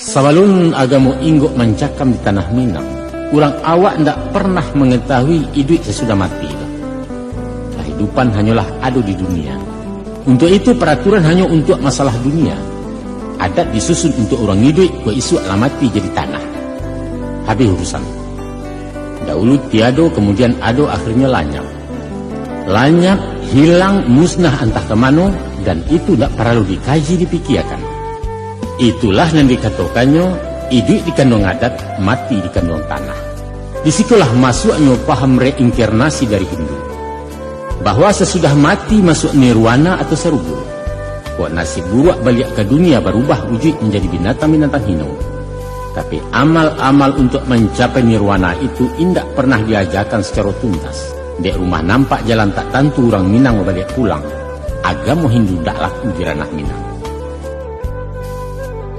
Sabalun agama inggok mencakam di tanah Minang, orang awak ndak pernah mengetahui hidup sesudah mati. Kehidupan hanyalah ada di dunia. Untuk itu peraturan hanya untuk masalah dunia. Adat disusun untuk orang hidup, kau isu alam mati jadi tanah. Habis urusan. Dahulu tiado, kemudian ado, akhirnya lanyap. Lanyap, hilang, musnah entah kemana, dan itu tidak perlu dikaji, dipikirkan. Itulah yang dikatakannya, hidup di kandung adat, mati di kandung tanah. Disitulah masuknya paham reinkarnasi dari Hindu. Bahwa sesudah mati masuk nirwana atau surga. Kok nasib buruk balik ke dunia berubah wujud menjadi binatang-binatang hina. Tapi amal-amal untuk mencapai nirwana itu indak pernah diajarkan secara tuntas. Di rumah nampak jalan tak tentu orang Minang balik pulang. Agama Hindu tak laku di ranah Minang.